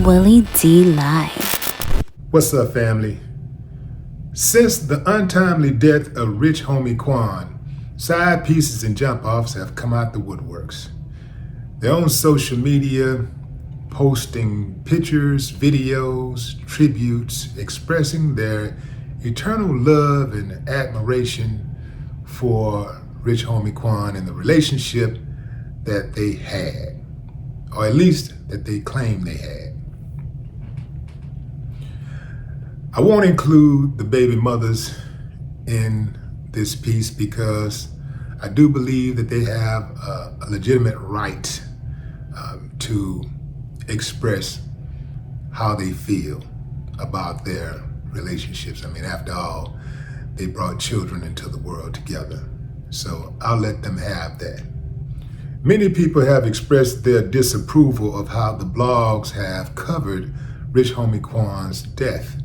Willie D Live. What's up, family? Since the untimely death of rich homie Quan, side pieces and jump offs have come out the woodworks. They're on social media, posting pictures, videos, tributes, expressing their eternal love and admiration for rich homie Quan and the relationship that they had, or at least that they claim they had. I won't include the baby mothers in this piece because I do believe that they have a legitimate right to express how they feel about their relationships. I mean, after all, they brought children into the world together. So I'll let them have that. Many people have expressed their disapproval of how the blogs have covered rich homie Quan's death.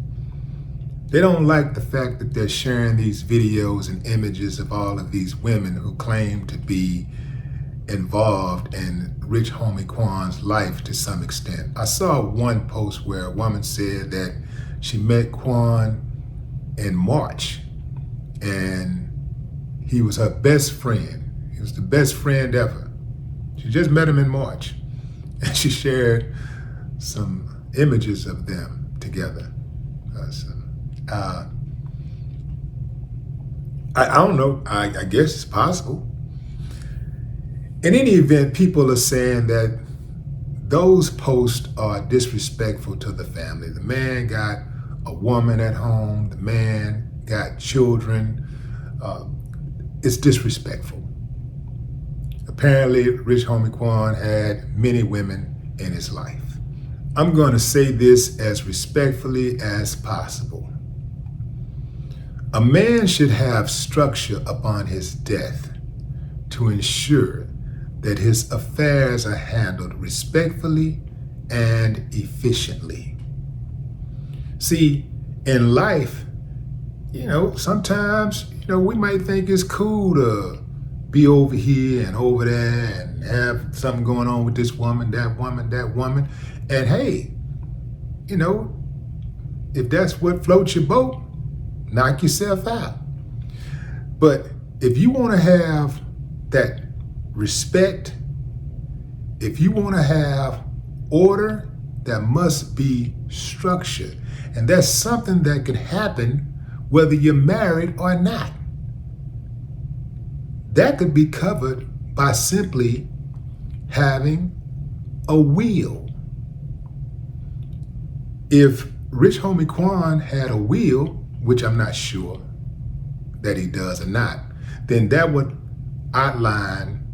They don't like the fact that they're sharing these videos and images of all of these women who claim to be involved in rich homie Quan's life to some extent. I saw one post where a woman said that she met Quan in March and he was her best friend. He was the best friend ever. She just met him in March and she shared some images of them together. I don't know. I guess it's possible. In any event, people are saying that those posts are disrespectful to the family. The man got a woman at home. The man got children. It's disrespectful. Apparently, rich homie Quan had many women in his life. I'm going to say this as respectfully as possible. A man should have structure upon his death to ensure that his affairs are handled respectfully and efficiently. See, in life, sometimes, we might think it's cool to be over here and over there and have something going on with this woman, that woman, that woman. And hey, if that's what floats your boat, knock yourself out. But if you want to have that respect, if you want to have order, there must be structure. And that's something that could happen whether you're married or not. That could be covered by simply having a will. If rich homie Quan had a will, which I'm not sure that he does or not, then that would outline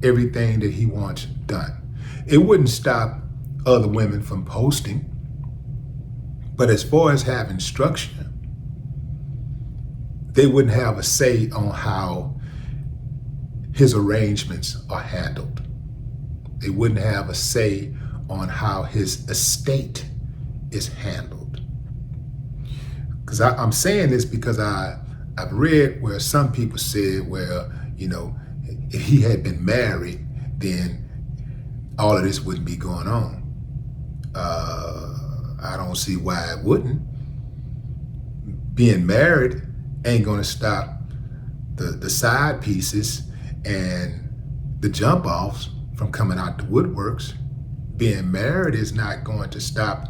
everything that he wants done. It wouldn't stop other women from posting, but as far as having structure, they wouldn't have a say on how his arrangements are handled. They wouldn't have a say on how his estate is handled. Because I'm saying this because I've read where some people said, well, if he had been married, then all of this wouldn't be going on. I don't see why it wouldn't. Being married ain't gonna stop the side pieces and the jump offs from coming out the woodworks. Being married is not going to stop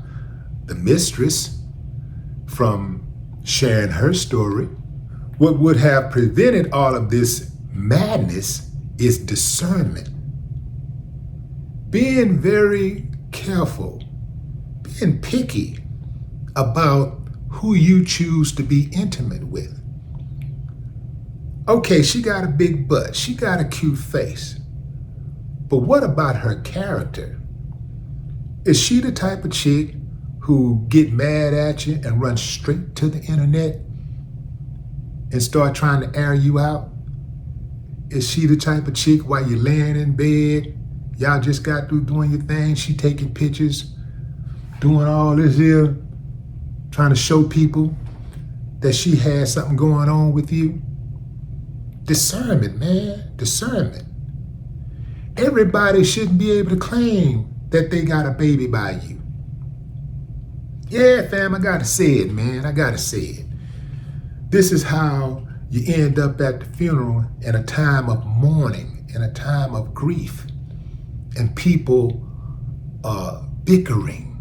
the mistress from sharing her story. What would have prevented all of this madness is discernment. Being very careful, being picky about who you choose to be intimate with. Okay, she got a big butt, she got a cute face, but what about her character? Is she the type of chick who get mad at you and run straight to the internet and start trying to air you out? Is she the type of chick while you're laying in bed, y'all just got through doing your thing, she taking pictures, doing all this here, trying to show people that she has something going on with you? Discernment, man, discernment. Everybody shouldn't be able to claim that they got a baby by you. Yeah, fam, I gotta say it, man. I gotta say it. This is how you end up at the funeral in a time of mourning, in a time of grief, and people are bickering.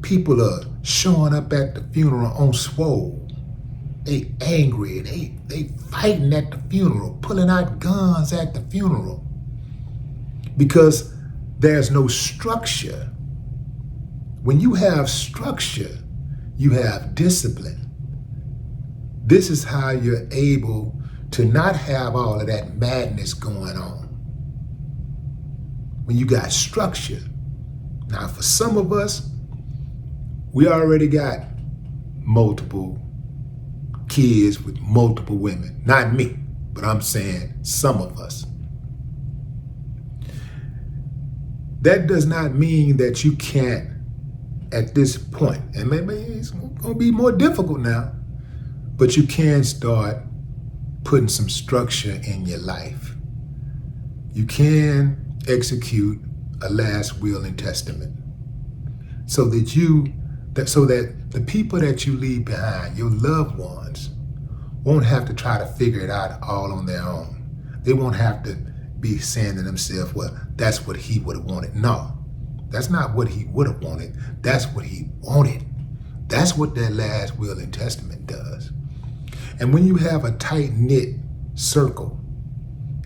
People are showing up at the funeral on swole. They angry, they fighting at the funeral, pulling out guns at the funeral. Because there's no structure. When you have structure, you have discipline. This is how you're able to not have all of that madness going on. When you got structure. Now, for some of us, we already got multiple kids with multiple women. Not me, but I'm saying some of us. That does not mean that you can't, at this point, and maybe it's gonna be more difficult now, but you can start putting some structure in your life. You can execute a last will and testament so that the people that you leave behind, your loved ones, won't have to try to figure it out all on their own. They won't have to be saying to themselves, well, that's what he would have wanted. No, that's not what he would have wanted. That's what he wanted. That's what that last will and testament does. And when you have a tight-knit circle,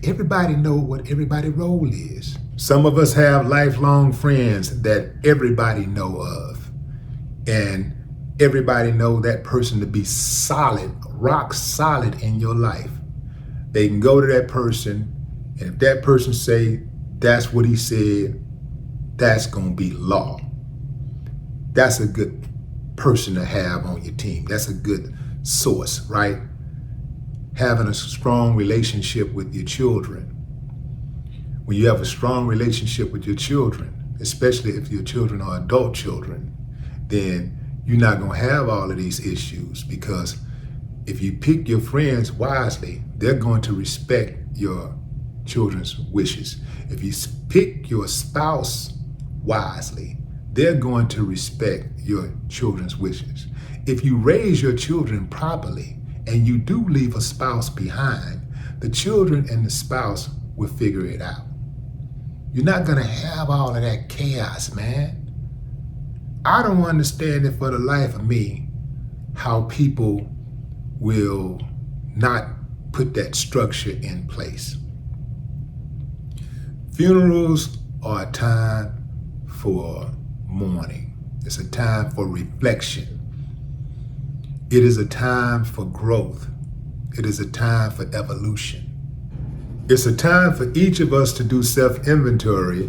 everybody know what everybody's role is. Some of us have lifelong friends that everybody know of. And everybody know that person to be solid, rock solid in your life. They can go to that person, and if that person say that's what he said, that's gonna be law. That's a good person to have on your team. That's a good source, right? Having a strong relationship with your children. When you have a strong relationship with your children, especially if your children are adult children, then you're not gonna have all of these issues, because if you pick your friends wisely, they're going to respect your children's wishes. If you pick your spouse wisely, they're going to respect your children's wishes. If you raise your children properly and you do leave a spouse behind, the children and the spouse will figure it out. You're not gonna have all of that chaos, man. I don't understand it for the life of me, how people will not put that structure in place. Funerals are a time for mourning. It's a time for reflection. It is a time for growth. It is a time for evolution. It's a time for each of us to do self-inventory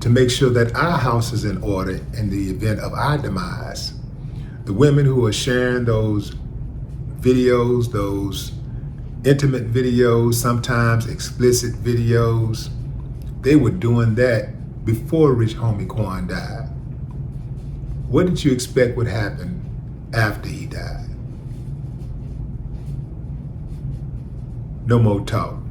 to make sure that our house is in order in the event of our demise. The women who are sharing those videos, those intimate videos, sometimes explicit videos, they were doing that before Rich Homie Quan died. What did you expect would happen after he died? No more talk.